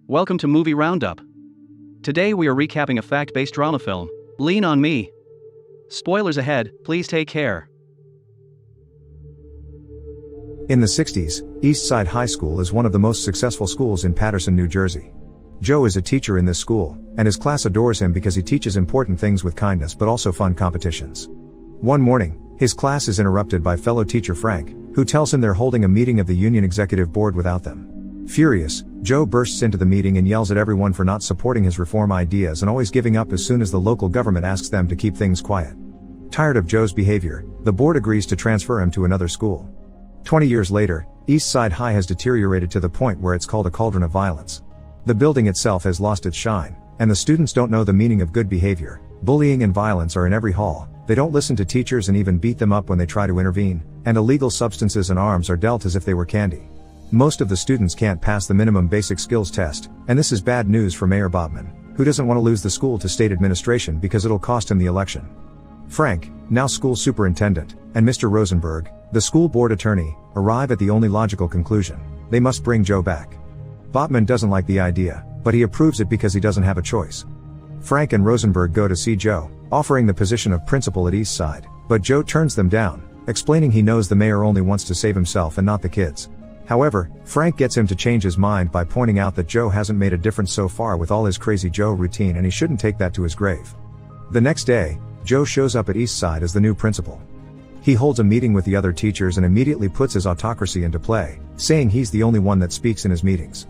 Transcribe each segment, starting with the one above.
Welcome to Movie Roundup. Today we are recapping a fact-based drama film, Lean on Me. Spoilers ahead, please take care. In the 60s, East Side High School is one of the most successful schools in Paterson, New Jersey. Joe is a teacher in this school, and his class adores him because he teaches important things with kindness but also fun competitions. One morning, his class is interrupted by fellow teacher Frank, who tells him they're holding a meeting of the union executive board without them. Furious, Joe bursts into the meeting and yells at everyone for not supporting his reform ideas and always giving up as soon as the local government asks them to keep things quiet. Tired of Joe's behavior, the board agrees to transfer him to another school. 20 years later, East Side High has deteriorated to the point where it's called a cauldron of violence. The building itself has lost its shine, and the students don't know the meaning of good behavior. Bullying and violence are in every hall, they don't listen to teachers and even beat them up when they try to intervene, and illegal substances and arms are dealt as if they were candy. Most of the students can't pass the minimum basic skills test, and this is bad news for Mayor Bobman, who doesn't want to lose the school to state administration because it'll cost him the election. Frank, now school superintendent, and Mr. Rosenberg, the school board attorney, arrive at the only logical conclusion: they must bring Joe back. Bobman doesn't like the idea, but he approves it because he doesn't have a choice. Frank and Rosenberg go to see Joe, offering the position of principal at East Side, but Joe turns them down, explaining he knows the mayor only wants to save himself and not the kids. However, Frank gets him to change his mind by pointing out that Joe hasn't made a difference so far with all his crazy Joe routine and he shouldn't take that to his grave. The next day, Joe shows up at East Side as the new principal. He holds a meeting with the other teachers and immediately puts his autocracy into play, saying he's the only one that speaks in his meetings.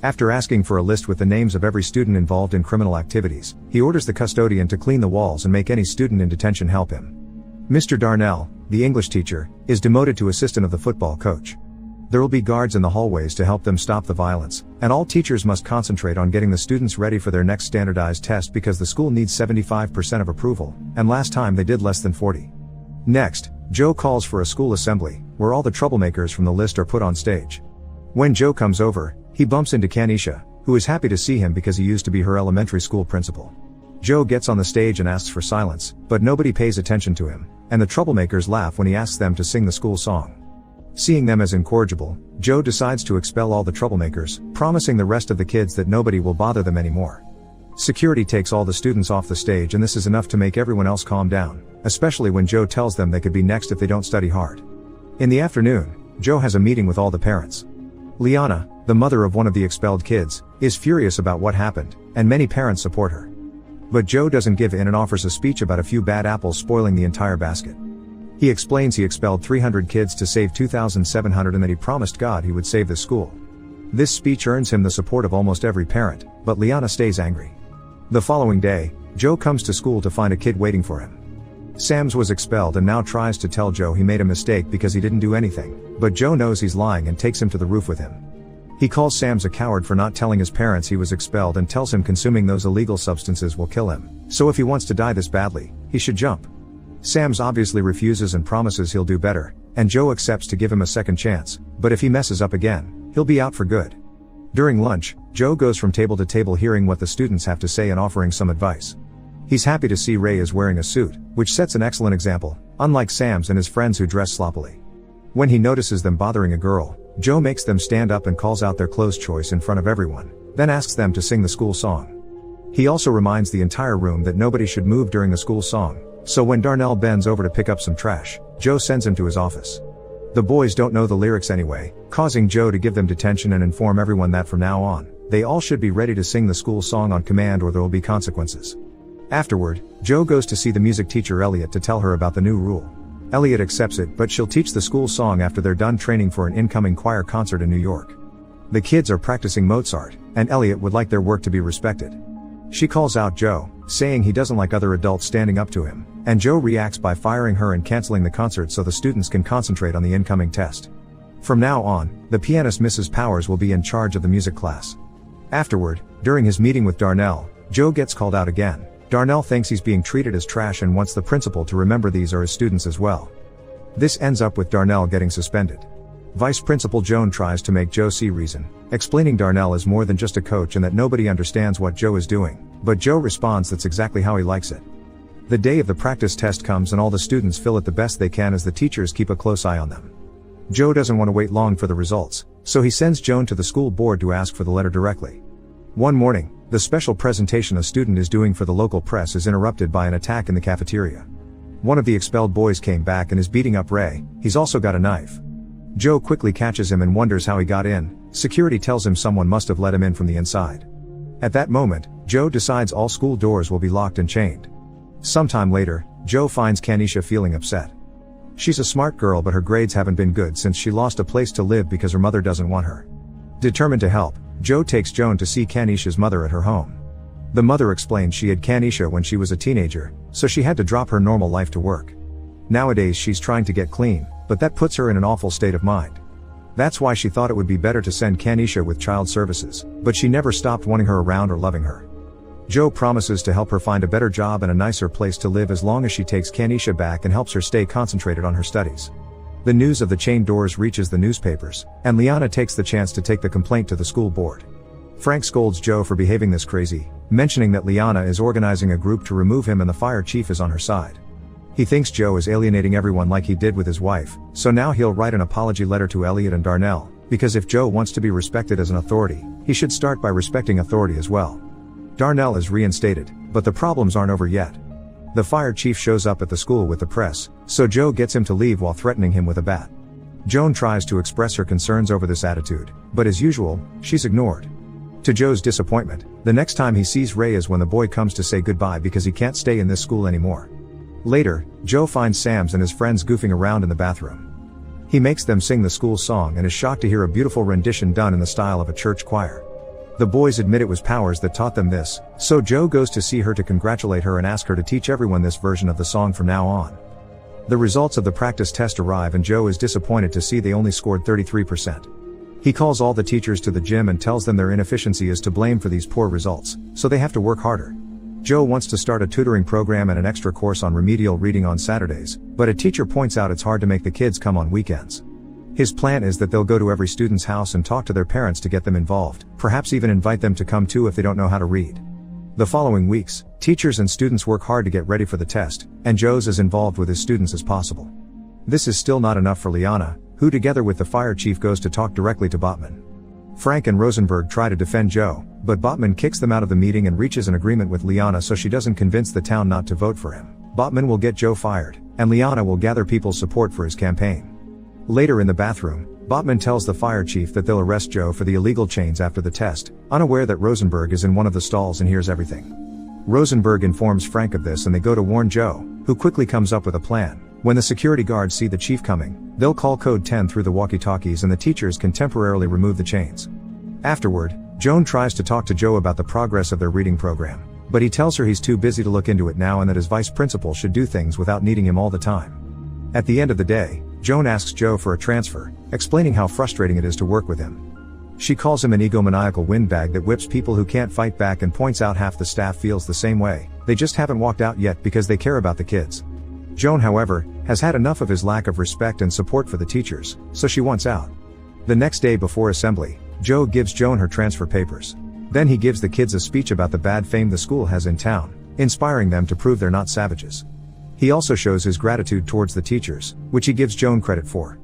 After asking for a list with the names of every student involved in criminal activities, he orders the custodian to clean the walls and make any student in detention help him. Mr. Darnell, the English teacher, is demoted to assistant of the football coach. There will be guards in the hallways to help them stop the violence, and all teachers must concentrate on getting the students ready for their next standardized test because the school needs 75% of approval, and last time they did less than 40. Next, Joe calls for a school assembly, where all the troublemakers from the list are put on stage. When Joe comes over, he bumps into Kanisha, who is happy to see him because he used to be her elementary school principal. Joe gets on the stage and asks for silence, but nobody pays attention to him, and the troublemakers laugh when he asks them to sing the school song. Seeing them as incorrigible, Joe decides to expel all the troublemakers, promising the rest of the kids that nobody will bother them anymore. Security takes all the students off the stage and this is enough to make everyone else calm down, especially when Joe tells them they could be next if they don't study hard. In the afternoon, Joe has a meeting with all the parents. Liana, the mother of one of the expelled kids, is furious about what happened, and many parents support her. But Joe doesn't give in and offers a speech about a few bad apples spoiling the entire basket. He explains he expelled 300 kids to save 2,700 and that he promised God he would save the school. This speech earns him the support of almost every parent, but Liana stays angry. The following day, Joe comes to school to find a kid waiting for him. Sams was expelled and now tries to tell Joe he made a mistake because he didn't do anything, but Joe knows he's lying and takes him to the roof with him. He calls Sams a coward for not telling his parents he was expelled and tells him consuming those illegal substances will kill him, so if he wants to die this badly, he should jump. Sams obviously refuses and promises he'll do better, and Joe accepts to give him a second chance, but if he messes up again, he'll be out for good. During lunch, Joe goes from table to table hearing what the students have to say and offering some advice. He's happy to see Ray is wearing a suit, which sets an excellent example, unlike Sams and his friends who dress sloppily. When he notices them bothering a girl, Joe makes them stand up and calls out their clothes choice in front of everyone, then asks them to sing the school song. He also reminds the entire room that nobody should move during the school song, so when Darnell bends over to pick up some trash, Joe sends him to his office. The boys don't know the lyrics anyway, causing Joe to give them detention and inform everyone that from now on, they all should be ready to sing the school song on command or there will be consequences. Afterward, Joe goes to see the music teacher Elliot to tell her about the new rule. Elliot accepts it, but she'll teach the school song after they're done training for an incoming choir concert in New York. The kids are practicing Mozart, and Elliot would like their work to be respected. She calls out Joe, saying he doesn't like other adults standing up to him, and Joe reacts by firing her and canceling the concert so the students can concentrate on the incoming test. From now on, the pianist Mrs. Powers will be in charge of the music class. Afterward, during his meeting with Darnell, Joe gets called out again. Darnell thinks he's being treated as trash and wants the principal to remember these are his students as well. This ends up with Darnell getting suspended. Vice Principal Joan tries to make Joe see reason, explaining Darnell is more than just a coach and that nobody understands what Joe is doing, but Joe responds that's exactly how he likes it. The day of the practice test comes and all the students fill it the best they can as the teachers keep a close eye on them. Joe doesn't want to wait long for the results, so he sends Joan to the school board to ask for the letter directly. One morning, the special presentation a student is doing for the local press is interrupted by an attack in the cafeteria. One of the expelled boys came back and is beating up Ray. He's also got a knife. Joe quickly catches him and wonders how he got in. Security tells him someone must have let him in from the inside. At that moment, Joe decides all school doors will be locked and chained. Sometime later, Joe finds Kanisha feeling upset. She's a smart girl, but her grades haven't been good since she lost a place to live because her mother doesn't want her. Determined to help, Joe takes Joan to see Kanisha's mother at her home. The mother explains she had Kanisha when she was a teenager, so she had to drop her normal life to work. Nowadays she's trying to get clean, but that puts her in an awful state of mind. That's why she thought it would be better to send Kanisha with child services, but she never stopped wanting her around or loving her. Joe promises to help her find a better job and a nicer place to live as long as she takes Kanisha back and helps her stay concentrated on her studies. The news of the chained doors reaches the newspapers, and Liana takes the chance to take the complaint to the school board. Frank scolds Joe for behaving this crazy, mentioning that Liana is organizing a group to remove him and the fire chief is on her side. He thinks Joe is alienating everyone like he did with his wife, so now he'll write an apology letter to Elliot and Darnell, because if Joe wants to be respected as an authority, he should start by respecting authority as well. Darnell is reinstated, but the problems aren't over yet. The fire chief shows up at the school with the press, so Joe gets him to leave while threatening him with a bat. Joan tries to express her concerns over this attitude, but as usual, she's ignored. To Joe's disappointment, the next time he sees Ray is when the boy comes to say goodbye because he can't stay in this school anymore. Later, Joe finds Sams and his friends goofing around in the bathroom. He makes them sing the school song and is shocked to hear a beautiful rendition done in the style of a church choir. The boys admit it was Powers that taught them this, so Joe goes to see her to congratulate her and ask her to teach everyone this version of the song from now on. The results of the practice test arrive and Joe is disappointed to see they only scored 33%. He calls all the teachers to the gym and tells them their inefficiency is to blame for these poor results, so they have to work harder. Joe wants to start a tutoring program and an extra course on remedial reading on Saturdays, but a teacher points out it's hard to make the kids come on weekends. His plan is that they'll go to every student's house and talk to their parents to get them involved, perhaps even invite them to come too if they don't know how to read. The following weeks, teachers and students work hard to get ready for the test, and Joe's as involved with his students as possible. This is still not enough for Liana, who together with the fire chief goes to talk directly to Botman. Frank and Rosenberg try to defend Joe, but Botman kicks them out of the meeting and reaches an agreement with Liana so she doesn't convince the town not to vote for him. Botman will get Joe fired, and Liana will gather people's support for his campaign. Later in the bathroom, Botman tells the fire chief that they'll arrest Joe for the illegal chains after the test, unaware that Rosenberg is in one of the stalls and hears everything. Rosenberg informs Frank of this and they go to warn Joe, who quickly comes up with a plan. When the security guards see the chief coming, they'll call code 10 through the walkie-talkies and the teachers can temporarily remove the chains. Afterward, Joan tries to talk to Joe about the progress of their reading program, but he tells her he's too busy to look into it now and that his vice principal should do things without needing him all the time. At the end of the day, Joan asks Joe for a transfer, explaining how frustrating it is to work with him. She calls him an egomaniacal windbag that whips people who can't fight back and points out half the staff feels the same way, they just haven't walked out yet because they care about the kids. Joan, however, has had enough of his lack of respect and support for the teachers, so she wants out. The next day before assembly, Joe gives Joan her transfer papers. Then he gives the kids a speech about the bad fame the school has in town, inspiring them to prove they're not savages. He also shows his gratitude towards the teachers, which he gives Joan credit for.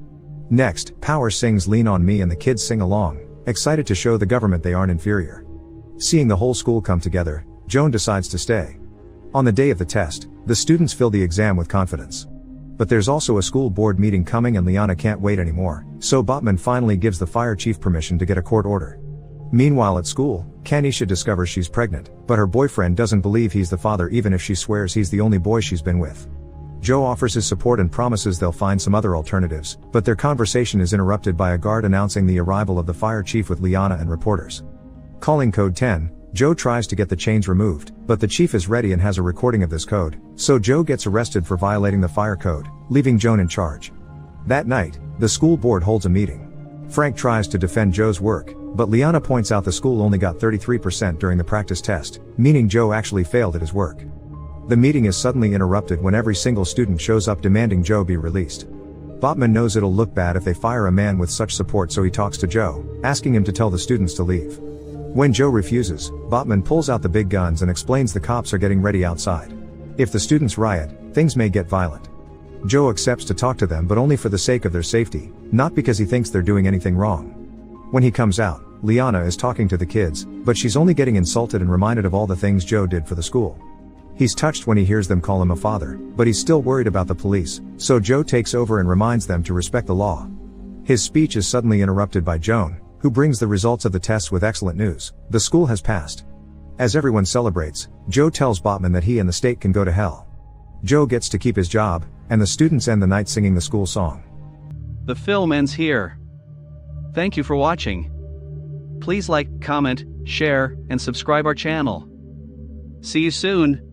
Next, Powers sings Lean on Me and the kids sing along, excited to show the government they aren't inferior. Seeing the whole school come together, Joan decides to stay. On the day of the test, the students fill the exam with confidence. But there's also a school board meeting coming and Liana can't wait anymore, so Botman finally gives the fire chief permission to get a court order. Meanwhile at school, Kanisha discovers she's pregnant, but her boyfriend doesn't believe he's the father even if she swears he's the only boy she's been with. Joe offers his support and promises they'll find some other alternatives, but their conversation is interrupted by a guard announcing the arrival of the fire chief with Liana and reporters. Calling code 10, Joe tries to get the chains removed, but the chief is ready and has a recording of this code, so Joe gets arrested for violating the fire code, leaving Joan in charge. That night, the school board holds a meeting. Frank tries to defend Joe's work, but Liana points out the school only got 33% during the practice test, meaning Joe actually failed at his work. The meeting is suddenly interrupted when every single student shows up demanding Joe be released. Botman knows it'll look bad if they fire a man with such support, so he talks to Joe, asking him to tell the students to leave. When Joe refuses, Botman pulls out the big guns and explains the cops are getting ready outside. If the students riot, things may get violent. Joe accepts to talk to them, but only for the sake of their safety, not because he thinks they're doing anything wrong. When he comes out, Liana is talking to the kids, but she's only getting insulted and reminded of all the things Joe did for the school. He's touched when he hears them call him a father, but he's still worried about the police, so Joe takes over and reminds them to respect the law. His speech is suddenly interrupted by Joan, who brings the results of the tests with excellent news. The school has passed. As everyone celebrates, Joe tells Botman that he and the state can go to hell. Joe gets to keep his job, and the students end the night singing the school song. The film ends here. Thank you for watching. Please like, comment, share, and subscribe our channel. See you soon.